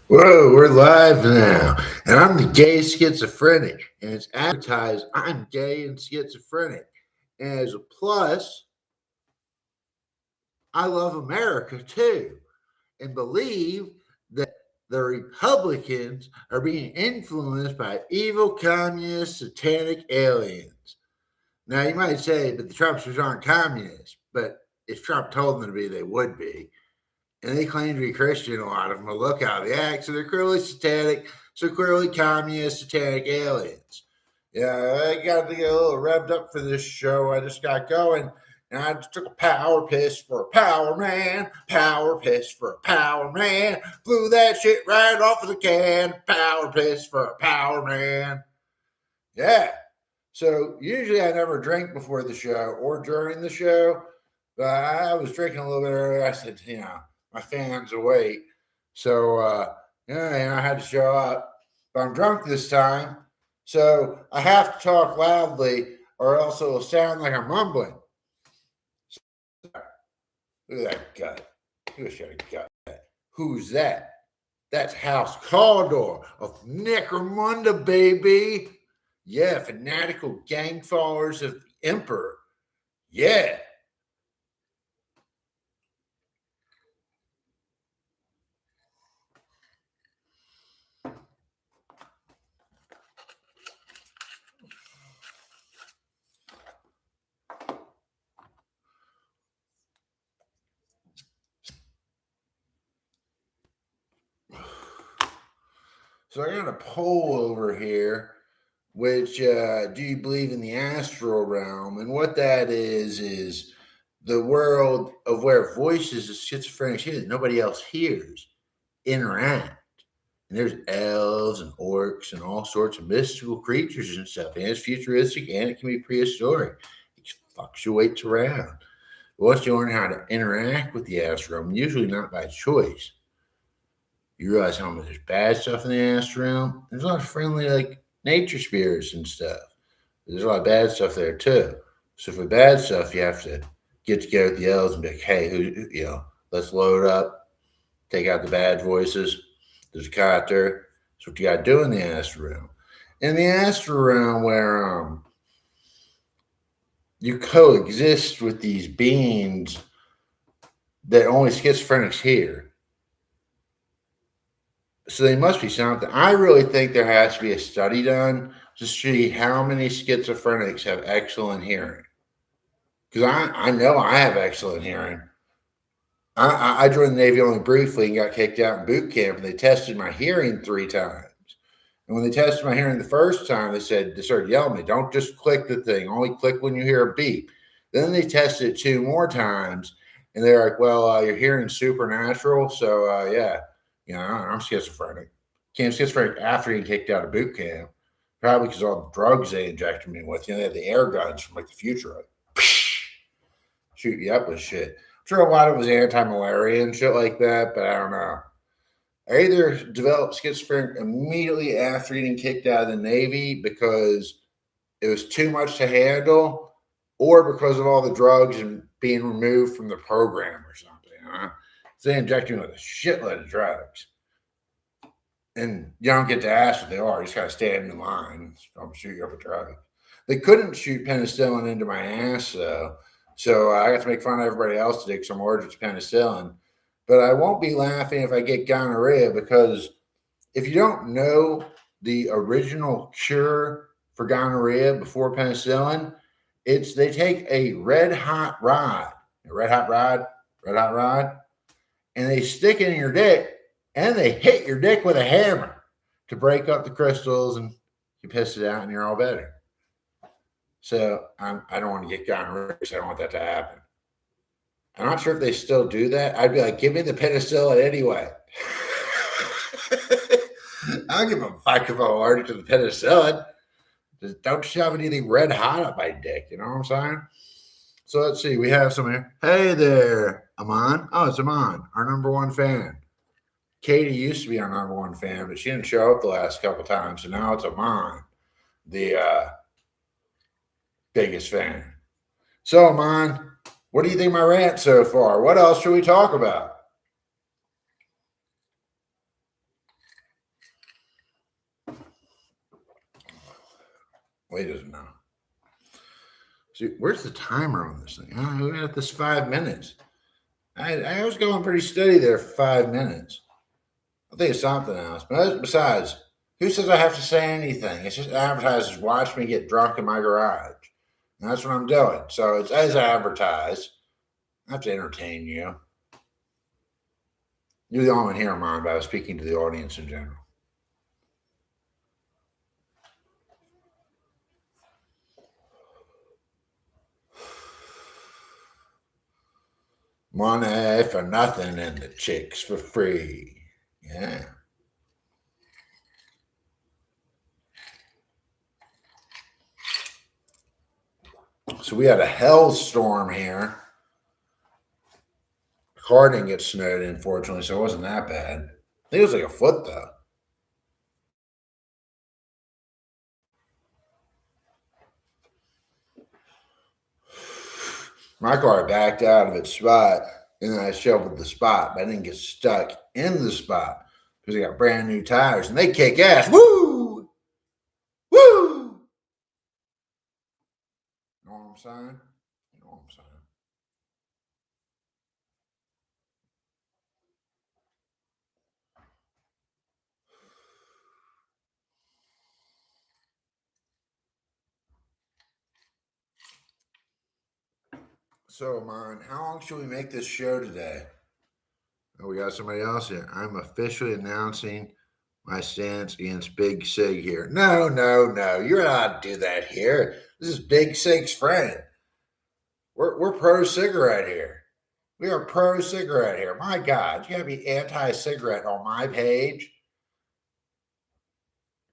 Whoa, we're live now. And I'm the gay schizophrenic. And it's advertised I'm gay and schizophrenic. And as a plus, I love America too. And believe that the Republicans are being influenced by evil communist satanic aliens. Now you might say, but the Trumpsters aren't communists. But if Trump told them to be, they would be. And they claim to be Christian, a lot of them. But look how they act. So they're clearly satanic, so clearly communist, satanic aliens. Yeah, I got to get a little revved up for this show. I just got going. And I just took a power piss for a power man. Power piss for a power man. Blew that shit right off of the can. Power piss for a power man. Yeah. So usually I never drink before the show or during the show. But I was drinking a little bit earlier. I said, my fans awake. So, I had to show up. But I'm drunk this time. So I have to talk loudly or else it'll sound like I'm mumbling. Look at that gut. Look at that gut. Who's that? That's House Caldor of Necromunda, baby. Yeah, fanatical gang followers of the Emperor. Yeah. So I got a poll over here, which do you believe in the astral realm? And what that is the world of where voices of schizophrenics that nobody else hears interact. And there's elves and orcs and all sorts of mystical creatures and stuff. And it's futuristic and it can be prehistoric. It fluctuates around. But once you learn how to interact with the astral realm, usually not by choice, you realize how much there's bad stuff in the astral realm. There's a lot of friendly, like nature spirits and stuff. There's a lot of bad stuff there too. So for bad stuff, you have to get together with the elves and be like, hey, let's load up, take out the bad voices. There's a cot there. That's what you got to do in the astral realm. In the astral realm, where you coexist with these beings that only schizophrenics hear. So they must be something. I really think there has to be a study done to see how many schizophrenics have excellent hearing. Because I know I have excellent hearing. I joined the Navy only briefly and got kicked out in boot camp, and they tested my hearing 3 times. And when they tested my hearing the first time, they started yelling at me, don't just click the thing, only click when you hear a beep. Then they tested it 2 more times, and they're like, well, your hearing's supernatural, so I'm schizophrenic. Became schizophrenic after getting kicked out of boot camp, probably because all the drugs they injected me with. They had the air guns from like the future, like, shoot you up with shit. I'm sure a lot of it was anti-malaria and shit like that, but I don't know. I either developed schizophrenic immediately after getting kicked out of the Navy because it was too much to handle, or because of all the drugs and being removed from the program or something. So they inject you with a shitload of drugs. And you don't get to ask what they are. You just got to stand in line. I'm shoot you up a drug. They couldn't shoot penicillin into my ass, though. So I got to make fun of everybody else today because I'm allergic to penicillin. But I won't be laughing if I get gonorrhea, because if you don't know the original cure for gonorrhea before penicillin, they take a red hot rod, and they stick it in your dick, and they hit your dick with a hammer to break up the crystals, and you piss it out, and you're all better. So I don't want to get gonorrhea, because I don't want that to happen. I'm not sure if they still do that. I'd be like, give me the penicillin anyway. I don't give a fuck if I'm allergic to the penicillin. Just don't shove anything red hot up my dick. You know what I'm saying? So let's see. We have some here. Hey there, Aman. Oh, it's Aman, our number 1 fan. Katie used to be our number 1 fan, but she didn't show up the last couple times. So now it's Aman, the biggest fan. So, Aman, what do you think of my rant so far? What else should we talk about? Well, he doesn't know. See, where's the timer on this thing? Oh, we got this 5 minutes. I was going pretty steady there for 5 minutes. I think it's something else. But besides, who says I have to say anything? It's just advertisers watch me get drunk in my garage. And that's what I'm doing. So it's as advertised. I have to entertain you. You're the only one here, Mom, but I was speaking to the audience in general. Money for nothing and the chicks for free. Yeah. So we had a hellstorm here. The car didn't get snowed, unfortunately, so it wasn't that bad. I think it was like a foot, though. My car backed out of its spot, and then I shoveled the spot, but I didn't get stuck in the spot because I got brand new tires, and they kick ass. Woo! Woo! You know what I'm saying? You know what I'm saying? So, man, how long should we make this show today? Oh, we got somebody else here. I'm officially announcing my stance against Big Sig here. No, no, no. You're not do that here. This is Big Sig's friend. We're pro cigarette here. We are pro cigarette here. My God, you gotta be anti-cigarette on my page.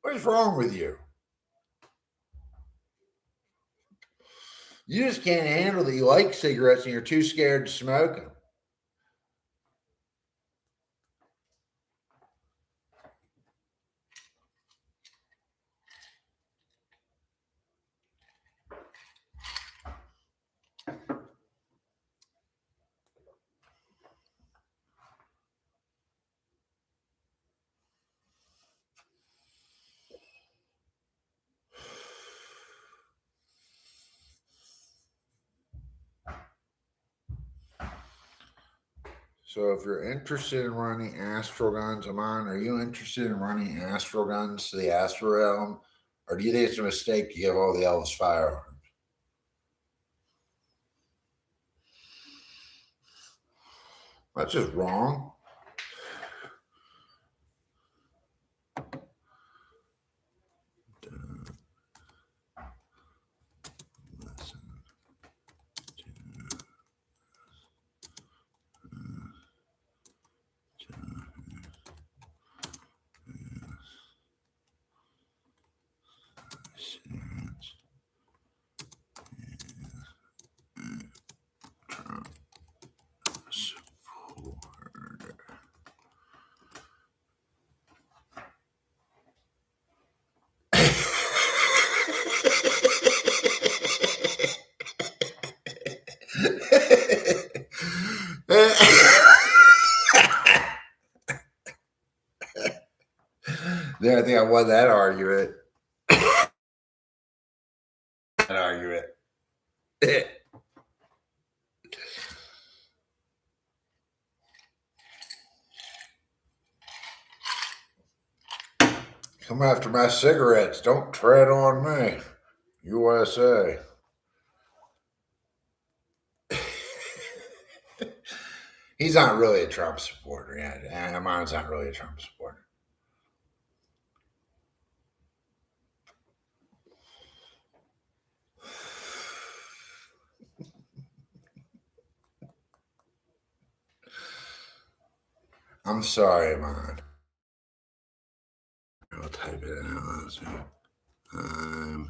What is wrong with you? You just can't handle that you like cigarettes and you're too scared to smoke them. So if you're interested in running astral guns, Amon, are you interested in running astral guns to the astral realm? Or do you think it's a mistake to give all the elves firearms? That's just wrong. There, I think I won that argument. That argument. Come after my cigarettes. Don't tread on me. USA. He's not really a Trump supporter. Yeah, mine's not really a Trump supporter. I'm sorry, man. I'll type it out. Let's see. I'm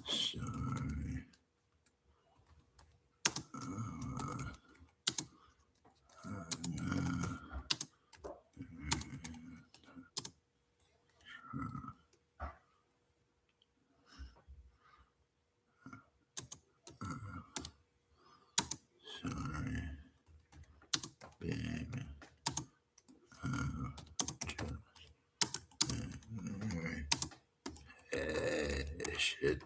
sorry. Sorry, baby. Hey. should.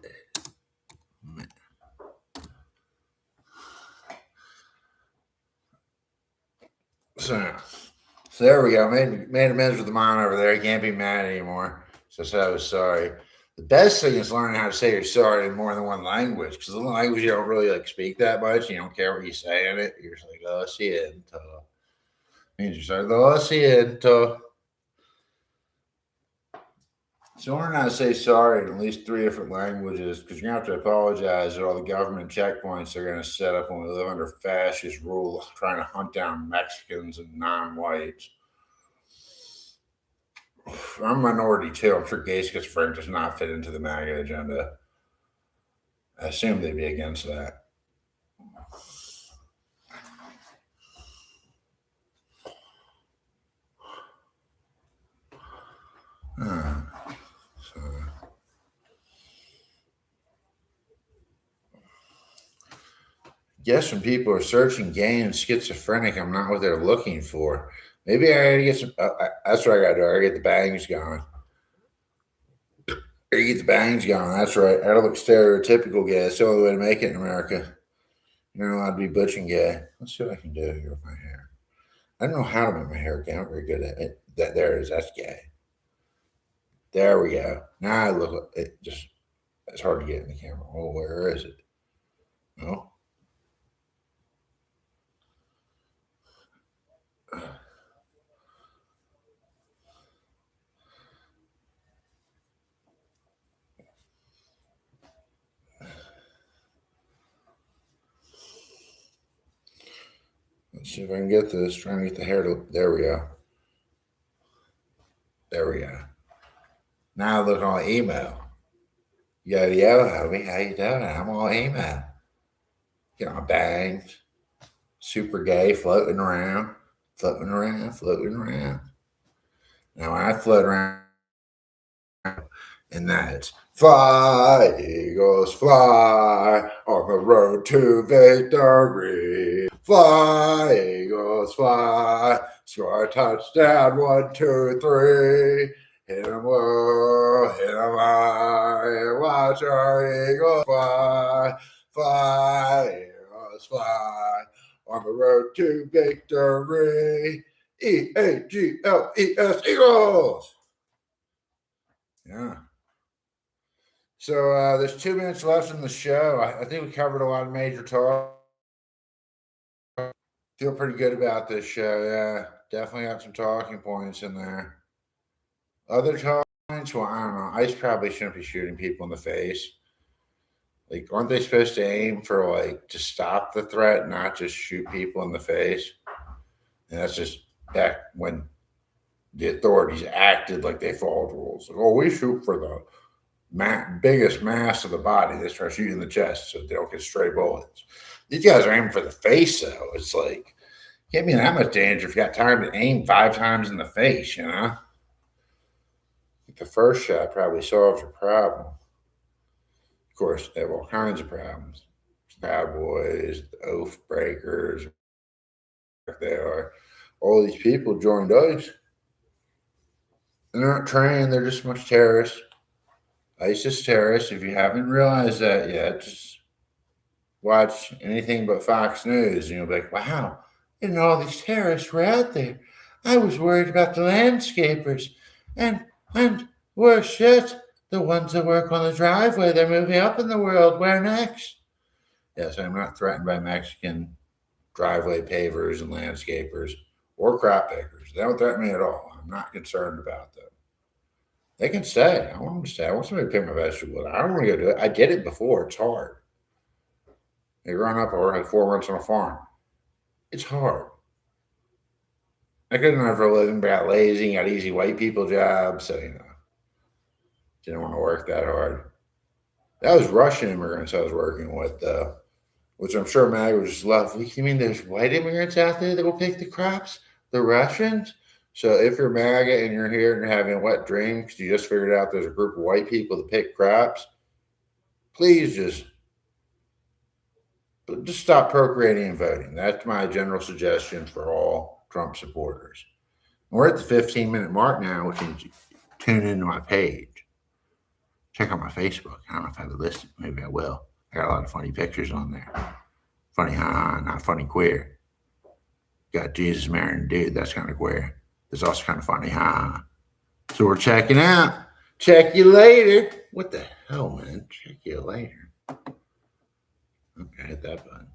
So there we go. Made amends with the mom over there. He can't be mad anymore. So I said I was sorry. The best thing is learning how to say you're sorry in more than one language, because the language you don't really like speak that much. You don't care what you say in it. You're just like, lo siento. Means you're sorry. Lo siento. So learn how to say sorry in at least 3 different languages, because you're going to have to apologize at all the government checkpoints they're going to set up when we live under fascist rule, trying to hunt down Mexicans and non-whites. I'm a minority too. I'm sure gay schizophrenic does not fit into the MAGA agenda. I assume they'd be against that. Guess when people are searching gay and schizophrenic, I'm not what they're looking for. Maybe I gotta get some. That's what I gotta do. I gotta get the bangs going. I gotta get the bangs going. That's right. I gotta look stereotypical gay. That's the only way to make it in America. You're not allowed to be butch and gay. Let's see what I can do here with my hair. I don't know how to make my hair gay. I'm not very good at it. There it is. That's gay. There we go. Now I look. It just. It's hard to get in the camera. Oh, where is it? Oh. Let's see if I can get this. Trying to get the hair to. There we go. There we go. Now look on email. Yo, homie, how you doing? I'm on email. Get my bangs. Super gay, floating around. Floating around, floating around. Now when I float around, and that's fly, Eagles, fly on the road to victory. Fly, Eagles, fly. Score a touchdown, 1, 2, 3. Hit 'em low, hit 'em high. Watch our Eagles fly. Fly, Eagles, fly on the road to victory. Eagles, Eagles. Yeah. So there's 2 minutes left in the show. I think we covered a lot of major talk. Feel pretty good about this show. Yeah, definitely got some talking points in there. Other talking points? Well, I don't know. ICE probably shouldn't be shooting people in the face. Like, aren't they supposed to aim for like to stop the threat, not just shoot people in the face? And that's just back when the authorities acted like they followed rules. Like, oh, we shoot for the biggest mass of the body. They start shooting the chest so they don't get stray bullets. These guys are aiming for the face, though. It's like, can't be in that much danger if you got time to aim 5 times in the face, you know? The first shot probably solves your problem. Of course, they have all kinds of problems. Cowboys, the oath breakers, they are. All these people joined ICE. They're not trained, they're just much terrorists. ISIS terrorists. If you haven't realized that yet, just watch anything but Fox News and you'll be like, wow, I didn't know all these terrorists were out there. I was worried about the landscapers and worse yet, the ones that work on the driveway. They're moving up in the world. Where next? Yes, I'm not threatened by Mexican driveway pavers and landscapers or crop pickers. They don't threaten me at all. I'm not concerned about them. They can stay. I want them to stay. I want somebody to pick my vegetables. I don't want to go do it. I did it before. It's hard. Growing up, I worked like 4 months on a farm. It's hard. I couldn't earn for a living, but got lazy, got easy white people jobs, so didn't want to work that hard. That was Russian immigrants I was working with, though, which I'm sure MAGA would just love. You mean there's white immigrants out there that will pick the crops? The Russians? So if you're MAGA and you're here and you're having a wet dream because you just figured out there's a group of white people that pick crops, please just stop procreating and voting. That's my general suggestion for all Trump supporters. We're at the 15-minute mark now, which means you tune into my page. Check out my Facebook. I don't know if I have it listed. Maybe I will. I got a lot of funny pictures on there. Funny, not funny queer. Got Jesus marrying a dude. That's kind of queer. It's also kind of funny, So we're checking out. Check you later. What the hell, man? Check you later. Okay, hit that button.